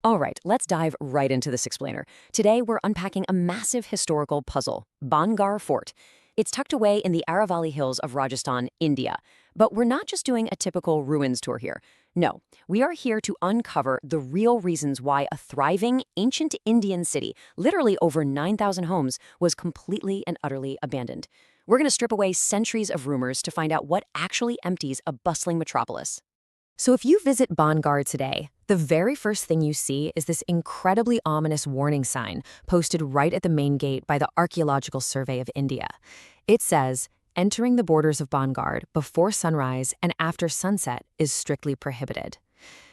All right, let's dive right into this explainer. Today, we're unpacking a massive historical puzzle, Bangar Fort. It's tucked away in the Aravalli Hills of Rajasthan, India. But we're not just doing a typical ruins tour here. No, we are here to uncover the real reasons why a thriving, ancient Indian city, literally over 9,000 homes, was completely and utterly abandoned. We're going to strip away centuries of rumors to find out what actually empties a bustling metropolis. So if you visit Bangar today, the very first thing you see is this incredibly ominous warning sign posted right at the main gate by the Archaeological Survey of India. It says, entering the borders of Bangar before sunrise and after sunset is strictly prohibited.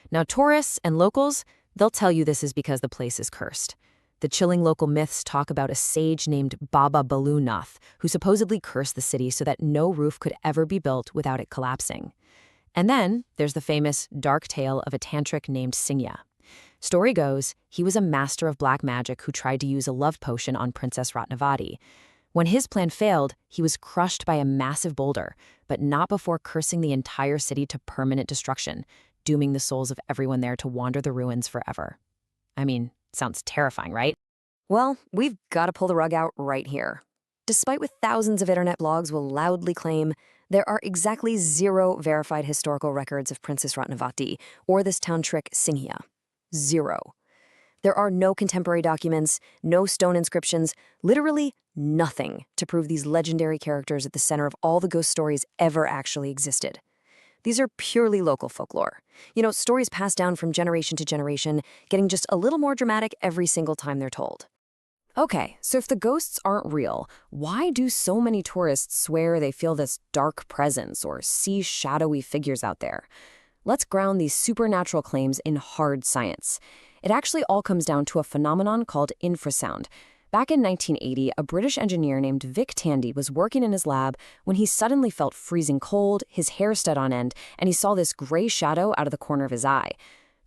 Now tourists and locals, they'll tell you this is because the place is cursed. The chilling local myths talk about a sage named Baba Balu Nath, who supposedly cursed the city so that no roof could ever be built without it collapsing. And then there's the famous dark tale of a tantric named Singya. Story goes, he was a master of black magic who tried to use a love potion on Princess Ratnavati. When his plan failed, he was crushed by a massive boulder, but not before cursing the entire city to permanent destruction, dooming the souls of everyone there to wander the ruins forever. I mean, sounds terrifying, right? Well, we've got to pull the rug out right here. Despite what thousands of internet blogs will loudly claim, there are exactly 0 verified historical records of Princess Ratnavati or this town trick Singya. 0. There are no contemporary documents, no stone inscriptions, literally nothing to prove these legendary characters at the center of all the ghost stories ever actually existed. These are purely local folklore. Stories passed down from generation to generation, getting just a little more dramatic every single time they're told. Okay, so if the ghosts aren't real, why do so many tourists swear they feel this dark presence or see shadowy figures out there? Let's ground these supernatural claims in hard science. It actually all comes down to a phenomenon called infrasound. Back in 1980, a British engineer named Vic Tandy was working in his lab when he suddenly felt freezing cold, his hair stood on end, and he saw this gray shadow out of the corner of his eye.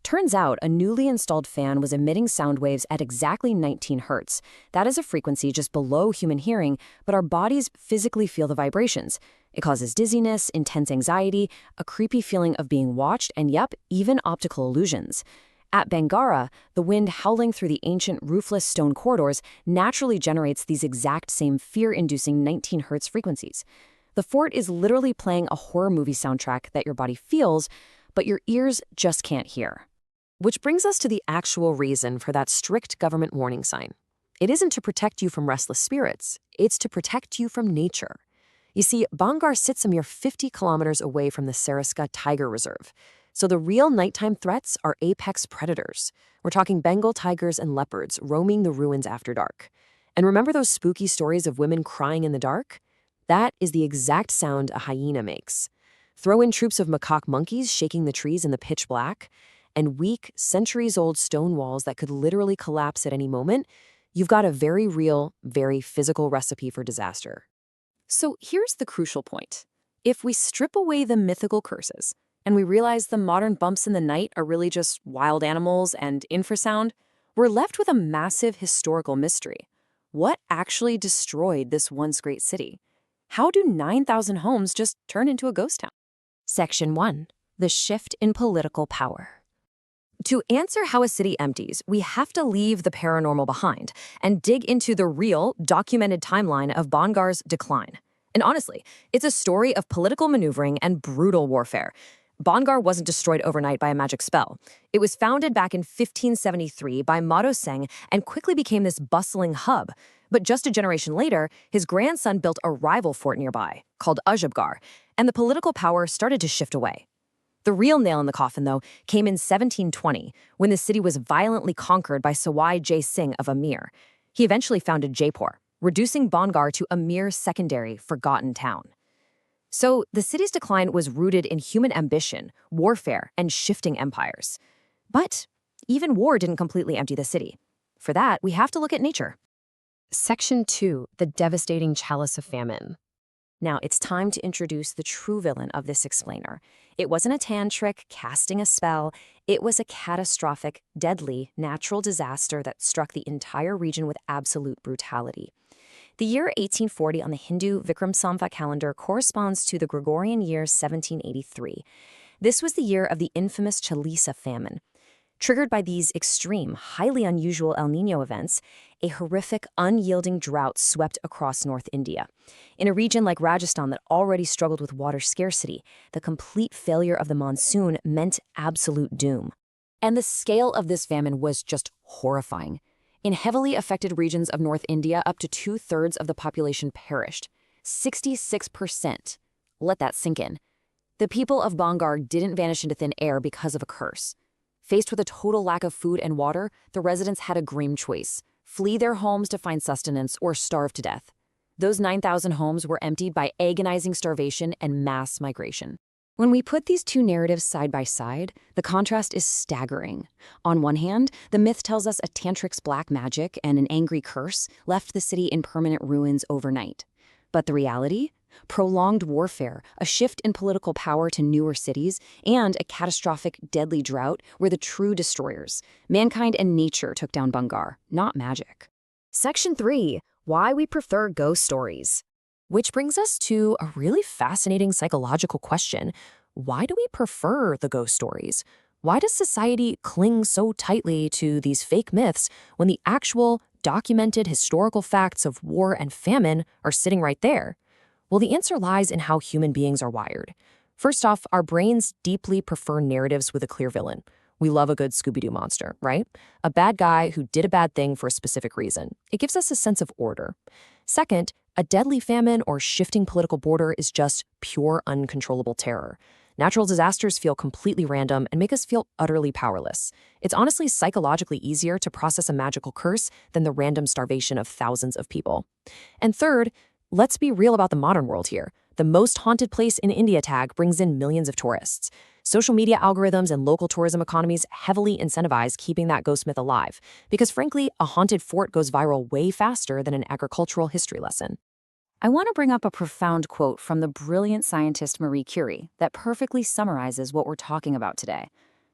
Turns out a newly installed fan was emitting sound waves at exactly 19 hertz. That is a frequency just below human hearing, but our bodies physically feel the vibrations. It causes dizziness, intense anxiety, a creepy feeling of being watched, and even optical illusions. At Bangara, the wind howling through the ancient roofless stone corridors naturally generates these exact same fear-inducing 19 hertz frequencies. The fort is literally playing a horror movie soundtrack that your body feels, but your ears just can't hear. Which brings us to the actual reason for that strict government warning sign. It isn't to protect you from restless spirits, it's to protect you from nature. You see, Bangar sits a mere 50 kilometers away from the Sariska Tiger Reserve. So the real nighttime threats are apex predators. We're talking Bengal tigers and leopards roaming the ruins after dark. And remember those spooky stories of women crying in the dark? That is the exact sound a hyena makes. Throw in troops of macaque monkeys shaking the trees in the pitch black, and weak, centuries-old stone walls that could literally collapse at any moment, you've got a very real, very physical recipe for disaster. So here's the crucial point. If we strip away the mythical curses, and we realize the modern bumps in the night are really just wild animals and infrasound, we're left with a massive historical mystery. What actually destroyed this once great city? How do 9,000 homes just turn into a ghost town? Section 1. The shift in political power. To answer how a city empties, we have to leave the paranormal behind and dig into the real, documented timeline of Bangar's decline. And honestly, it's a story of political maneuvering and brutal warfare. Bangar wasn't destroyed overnight by a magic spell. It was founded back in 1573 by Madho Singh and quickly became this bustling hub. But just a generation later, his grandson built a rival fort nearby, called Ajabgarh, and the political power started to shift away. The real nail in the coffin, though, came in 1720, when the city was violently conquered by Sawai Jai Singh of Amir. He eventually founded Jaipur, reducing Bangar to a mere secondary, forgotten town. So the city's decline was rooted in human ambition, warfare, and shifting empires. But even war didn't completely empty the city. For that, we have to look at nature. Section 2, the devastating chalice of famine. Now, it's time to introduce the true villain of this explainer. It wasn't a tantric casting a spell. It was a catastrophic, deadly, natural disaster that struck the entire region with absolute brutality. The year 1840 on the Hindu Vikram Samvat calendar corresponds to the Gregorian year 1783. This was the year of the infamous Chalisa famine. Triggered by these extreme, highly unusual El Niño events, a horrific, unyielding drought swept across North India. In a region like Rajasthan that already struggled with water scarcity, the complete failure of the monsoon meant absolute doom. And the scale of this famine was just horrifying. In heavily affected regions of North India, up to 2/3 of the population perished. 66%. Let that sink in. The people of Bangar didn't vanish into thin air because of a curse. Faced with a total lack of food and water, the residents had a grim choice: flee their homes to find sustenance or starve to death. Those 9,000 homes were emptied by agonizing starvation and mass migration. When we put these two narratives side by side, the contrast is staggering. On one hand, the myth tells us a tantric's black magic and an angry curse left the city in permanent ruins overnight. But the reality? Prolonged warfare, a shift in political power to newer cities, and a catastrophic, deadly drought were the true destroyers. Mankind and nature took down Bangar, not magic. Section 3. Why we prefer ghost stories. Which brings us to a really fascinating psychological question. Why do we prefer the ghost stories? Why does society cling so tightly to these fake myths when the actual, documented historical facts of war and famine are sitting right there? Well, the answer lies in how human beings are wired. First off, our brains deeply prefer narratives with a clear villain. We love a good Scooby-Doo monster, right? A bad guy who did a bad thing for a specific reason. It gives us a sense of order. Second, a deadly famine or shifting political border is just pure uncontrollable terror. Natural disasters feel completely random and make us feel utterly powerless. It's honestly psychologically easier to process a magical curse than the random starvation of thousands of people. And third, let's be real about the modern world here. The most haunted place in India tag brings in millions of tourists. Social media algorithms and local tourism economies heavily incentivize keeping that ghost myth alive, because frankly, a haunted fort goes viral way faster than an agricultural history lesson. I want to bring up a profound quote from the brilliant scientist Marie Curie that perfectly summarizes what we're talking about today.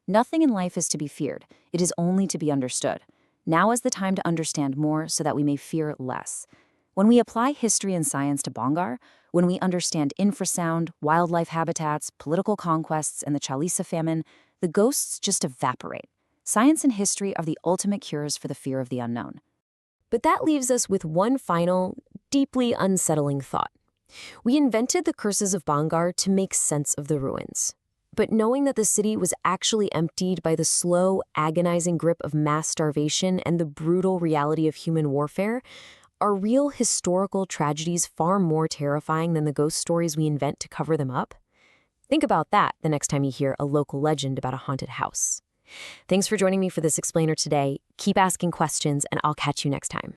Nothing in life is to be feared. It is only to be understood. Now is the time to understand more so that we may fear less. When we apply history and science to Bangar, when we understand infrasound, wildlife habitats, political conquests, and the Chalisa famine, the ghosts just evaporate. Science and history are the ultimate cures for the fear of the unknown. But that leaves us with one final, deeply unsettling thought. We invented the curses of Bangar to make sense of the ruins. But knowing that the city was actually emptied by the slow, agonizing grip of mass starvation and the brutal reality of human warfare, are real historical tragedies far more terrifying than the ghost stories we invent to cover them up? Think about that the next time you hear a local legend about a haunted house. Thanks for joining me for this explainer today. Keep asking questions, and I'll catch you next time.